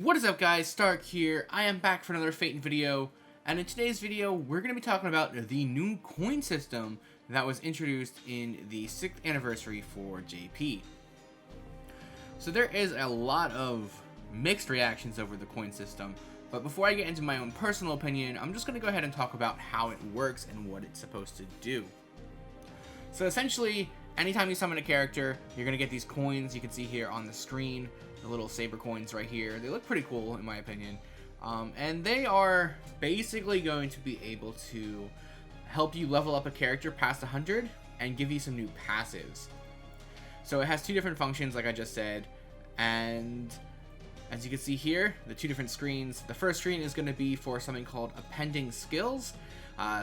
What is up, guys? Stark here. I am back for another Phaeton video, and in today's video we're going to be talking about the new coin system that was introduced in the 6th anniversary for JP. So there is a lot of mixed reactions over the coin system, but before I get into my own personal opinion, I'm just going to go ahead and talk about how it works and what it's supposed to do. So essentially, anytime you summon a character, you're going to get these coins you can see here on the screen. The little saber coins right here. They look pretty cool in my opinion. And they are basically going to be able to help you level up a character past 100 and give you some new passives. So it has two different functions like I just said, and as you can see here, the two different screens. The first screen is going to be for something called Appending Skills.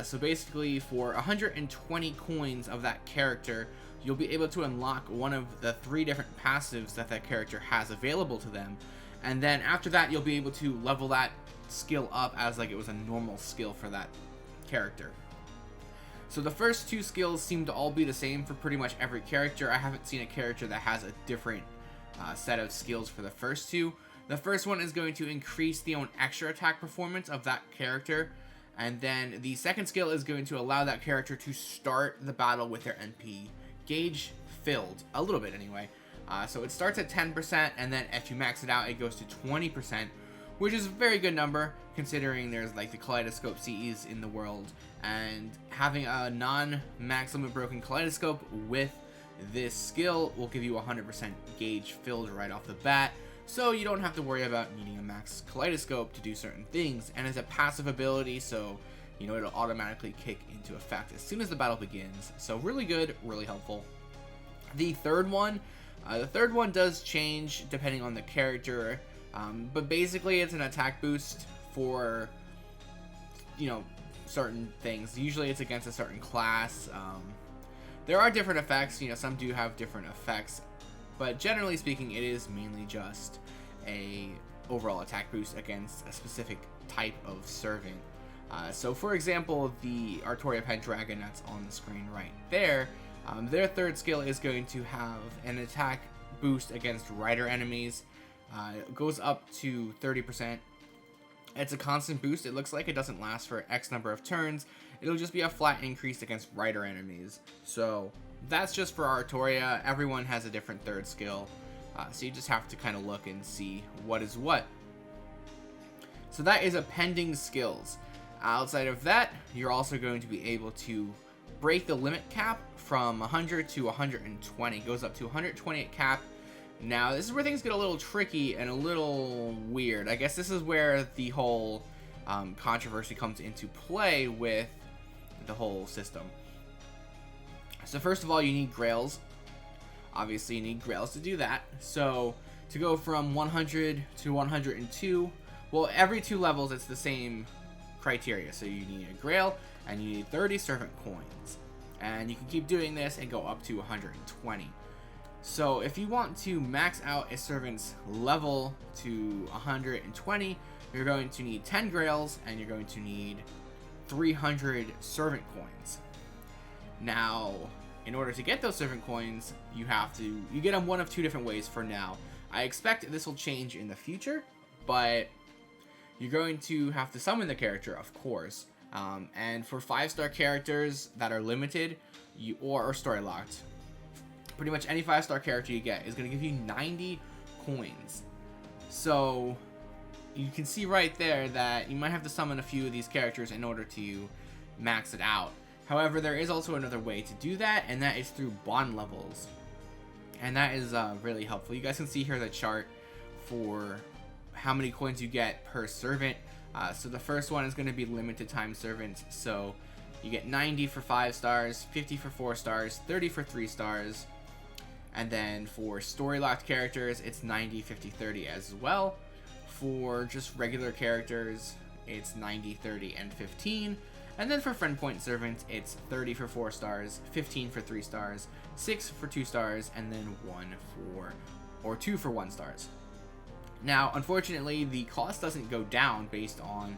So basically for 120 coins of that character, you'll be able to unlock one of the 3 different passives that character has available to them, and then after that you'll be able to level that skill up as like it was a normal skill for that character. So the first 2 skills seem to all be the same for pretty much every character. I haven't seen a character that has a different set of skills for the first 2. The first one is going to increase the own extra attack performance of that character, and then the second skill is going to allow that character to start the battle with their NP gauge filled, a little bit anyway. So it starts at 10%, and then if you max it out it goes to 20%, which is a very good number considering there's like the kaleidoscope CEs in the world, and having a non-max limit broken kaleidoscope with this skill will give you 100% gauge filled right off the bat, so you don't have to worry about needing a max kaleidoscope to do certain things. And it's a passive ability, so you know, it'll automatically kick into effect as soon as the battle begins. So really good, really helpful. The third one does change depending on the character, but basically it's an attack boost for, you know, certain things. Usually it's against a certain class. There are different effects, you know, some do have different effects, but generally speaking it is mainly just a overall attack boost against a specific type of servant. So for example, the Artoria Pendragon that's on the screen right there, their third skill is going to have an attack boost against rider enemies. It goes up to 30%. It's a constant boost. It looks like it doesn't last for X number of turns. It'll just be a flat increase against rider enemies. So that's just for Artoria. Everyone has a different third skill. So you just have to kind of look and see what is what. So that is Appending Skills. Outside of that, you're also going to be able to break the limit cap from 100 to 120. It goes up to 120 at cap. Now, this is where things get a little tricky and a little weird. I guess this is where the whole controversy comes into play with the whole system. So first of all, you need grails. Obviously, you need grails to do that. So to go from 100 to 102, well, every 2 levels, it's the same criteria. So you need a grail and you need 30 servant coins, and you can keep doing this and go up to 120. So if you want to max out a servant's level to 120, you're going to need 10 grails and you're going to need 300 servant coins. Now, in order to get those servant coins, you get them one of 2 different ways for now. I expect this will change in the future, but you're going to have to summon the character, of course. And for 5-star characters that are limited or story locked, pretty much any 5-star character you get is going to give you 90 coins. So you can see right there that you might have to summon a few of these characters in order to max it out. However, there is also another way to do that, and that is through bond levels. And that is really helpful. You guys can see here the chart for how many coins you get per servant. So the first one is going to be limited time servants. So you get 90 for 5 stars, 50 for 4 stars, 30 for 3 stars. And then for story locked characters, it's 90, 50, 30 as well. For just regular characters, it's 90, 30, and 15. And then for friend point servants, it's 30 for 4 stars, 15 for 3 stars, 6 for 2 stars, and then 2 for 1 stars. Now, unfortunately, the cost doesn't go down based on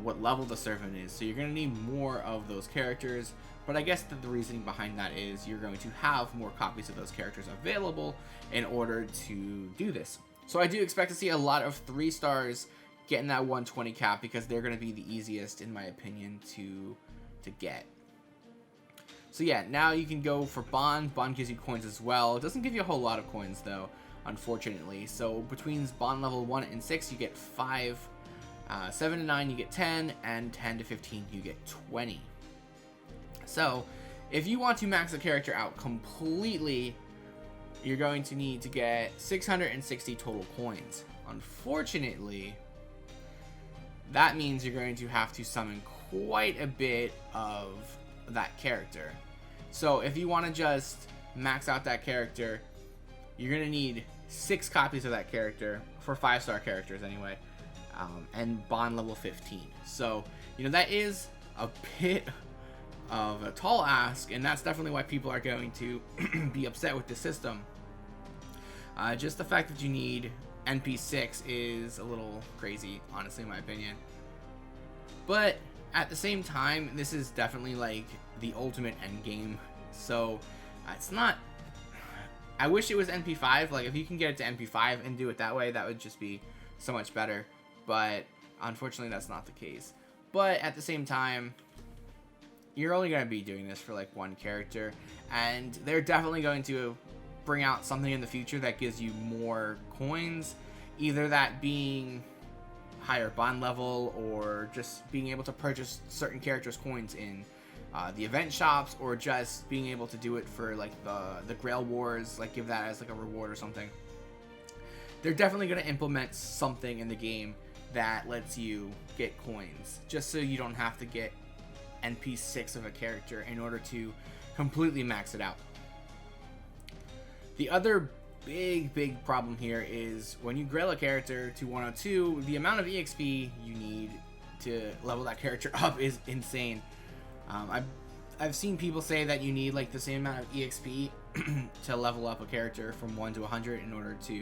what level the servant is, so you're going to need more of those characters, but I guess that the reasoning behind that is you're going to have more copies of those characters available in order to do this. So I do expect to see a lot of 3 stars getting that 120 cap because they're going to be the easiest, in my opinion, to get. So yeah, now you can go for Bond. Bond gives you coins as well. It doesn't give you a whole lot of coins though, unfortunately. So between Bond level 1 and 6 you get 5, 7 to 9 you get 10, and 10 to 15 you get 20. So if you want to max the character out completely, you're going to need to get 660 total coins. Unfortunately, that means you're going to have to summon quite a bit of that character. So if you want to just max out that character, you're going to need 6 copies of that character for 5-star characters anyway, and Bond level 15. So, you know, that is a bit of a tall ask, and that's definitely why people are going to be upset with this system. Just the fact that you need NP6 is a little crazy, honestly, in my opinion. But at the same time, this is definitely like the ultimate end game. So it's not. I wish it was NP5. Like, if you can get it to NP5 and do it that way, that would just be so much better. But unfortunately, that's not the case. But at the same time, you're only going to be doing this for like 1 character, and they're definitely going to bring out something in the future that gives you more coins, either that being higher Bond level or just being able to purchase certain characters' coins in the event shops, or just being able to do it for like the Grail Wars, like give that as like a reward or something. They're definitely going to implement something in the game that lets you get coins, just so you don't have to get NP6 of a character in order to completely max it out. The other big problem here is when you Grail a character to 102, the amount of EXP you need to level that character up is insane. I've seen people say that you need like the same amount of EXP to level up a character from 1 to 100 in order to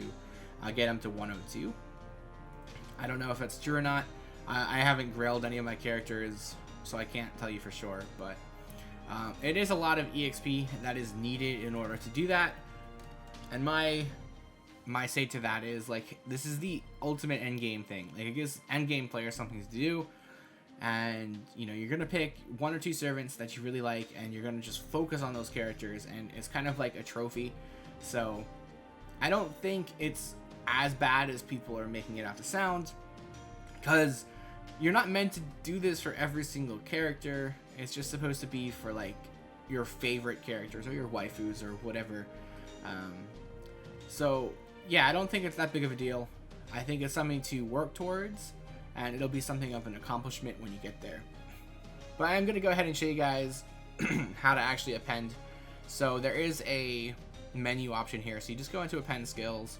get them to 102. I don't know if that's true or not. I haven't grailed any of my characters, so I can't tell you for sure, but it is a lot of EXP that is needed in order to do that. And my say to that is, like, this is the ultimate endgame thing. Like, it gives endgame players something to do, and, you know, you're gonna pick 1 or 2 servants that you really like, and you're gonna just focus on those characters, and it's kind of like a trophy. So I don't think it's as bad as people are making it out to sound, because you're not meant to do this for every single character. It's just supposed to be for like your favorite characters or your waifus or whatever. So yeah, I don't think it's that big of a deal. I think it's something to work towards, and it'll be something of an accomplishment when you get there. But I'm going to go ahead and show you guys how to actually append. So there is a menu option here. So you just go into Append Skills,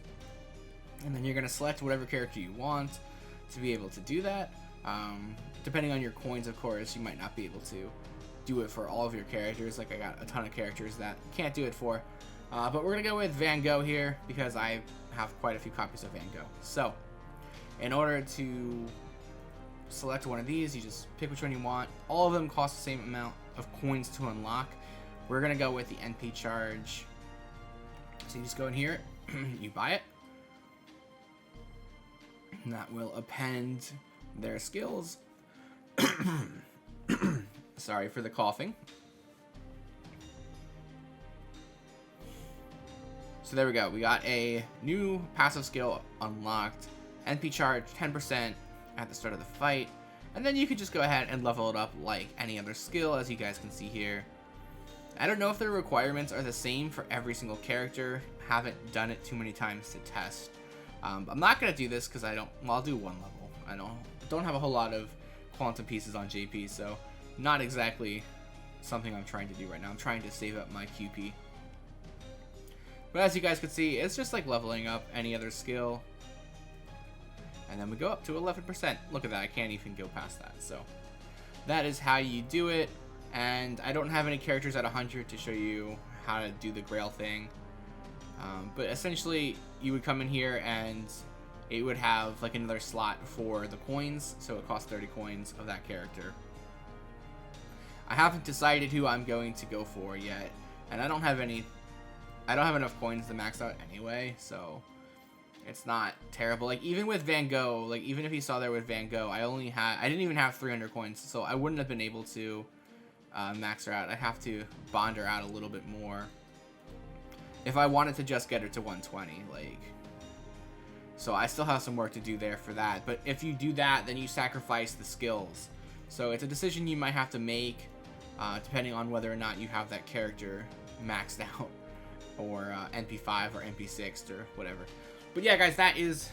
and then you're going to select whatever character you want to be able to do that. Depending on your coins, of course, you might not be able to do it for all of your characters. Like, I got a ton of characters that can't do it for. But we're going to go with Van Gogh here because I have quite a few copies of Van Gogh. So in order to select one of these, you just pick which one you want. All of them cost the same amount of coins to unlock. We're going to go with the NP charge. So you just go in here, you buy it, and that will append their skills. Sorry for the coughing. So there we go. We got a new passive skill unlocked. NP charge 10% at the start of the fight. And then you could just go ahead and level it up like any other skill, as you guys can see here. I don't know if the requirements are the same for every single character. Haven't done it too many times to test. I'm not going to do this because I don't... Well, I'll do one level. I don't have a whole lot of quantum pieces on JP, so not exactly something I'm trying to do right now. I'm trying to save up my QP. But as you guys can see, it's just like leveling up any other skill. And then we go up to 11%. Look at that, I can't even go past that. So that is how you do it. And I don't have any characters at 100 to show you how to do the Grail thing. But essentially, you would come in here and it would have like another slot for the coins. So it costs 30 coins of that character. I haven't decided who I'm going to go for yet. And I don't have enough coins to max out anyway, so It's not terrible. Like, even with Van Gogh, like, even if you saw there with Van Gogh, I didn't even have 300 coins, so I wouldn't have been able to max her out. I'd have to bond her out a little bit more if I wanted to just get her to 120, like. So I still have some work to do there for that. But if you do that, then you sacrifice the skills. So it's a decision you might have to make, depending on whether or not you have that character maxed out, or NP5 or NP6 or whatever. But yeah, guys, that is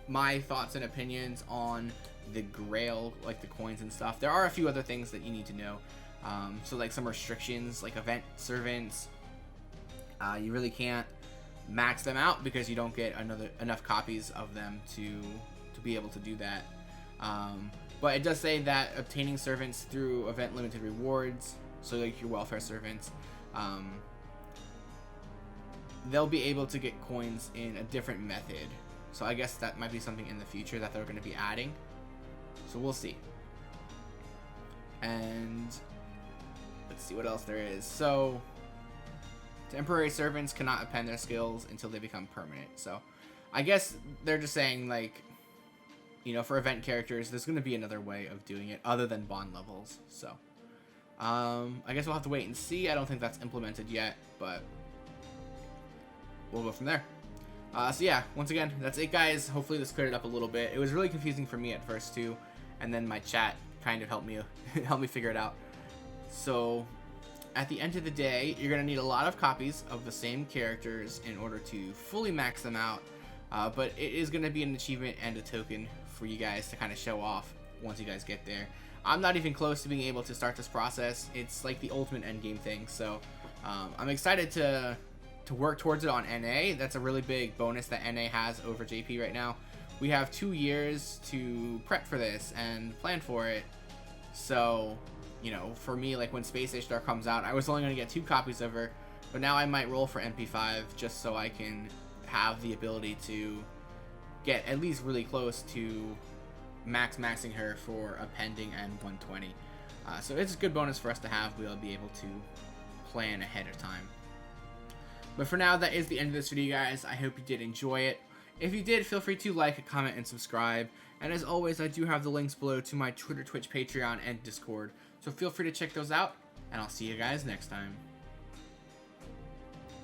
my thoughts and opinions on the Grail, like the coins and stuff. There are a few other things that you need to know. So like some restrictions, like event servants. You really can't max them out because you don't get enough copies of them to be able to do that. But it does say that obtaining servants through event limited rewards, so like your welfare servants, they'll be able to get coins in a different method. So I guess that might be something in the future that they're going to be adding. So we'll see. And let's see what else there is. So temporary servants cannot append their skills until they become permanent. So I guess they're just saying, like, you know, for event characters, there's going to be another way of doing it other than bond levels. So I guess we'll have to wait and see. I don't think that's implemented yet, but we'll go from there. So yeah, once again, that's it, guys. Hopefully this cleared it up a little bit. It was really confusing for me at first too, and then my chat kind of helped me figure it out. So at the end of the day, you're going to need a lot of copies of the same characters in order to fully max them out, but it is going to be an achievement and a token for you guys to kind of show off once you guys get there. I'm not even close to being able to start this process. It's like the ultimate endgame thing, so I'm excited to work towards it on NA. That's a really big bonus that NA has over JP right now. We have 2 years to prep for this and plan for it. So, you know, for me, like when Space Age Star comes out, I was only going to get 2 copies of her, but now I might roll for MP5 just so I can have the ability to get at least really close to maxing her for Appending and 120. So it's a good bonus for us to have. We'll be able to plan ahead of time. But for now, that is the end of this video, guys. I hope you did enjoy it. If you did, feel free to like, comment, and subscribe. And as always, I do have the links below to my Twitter, Twitch, Patreon, and Discord. So feel free to check those out, and I'll see you guys next time.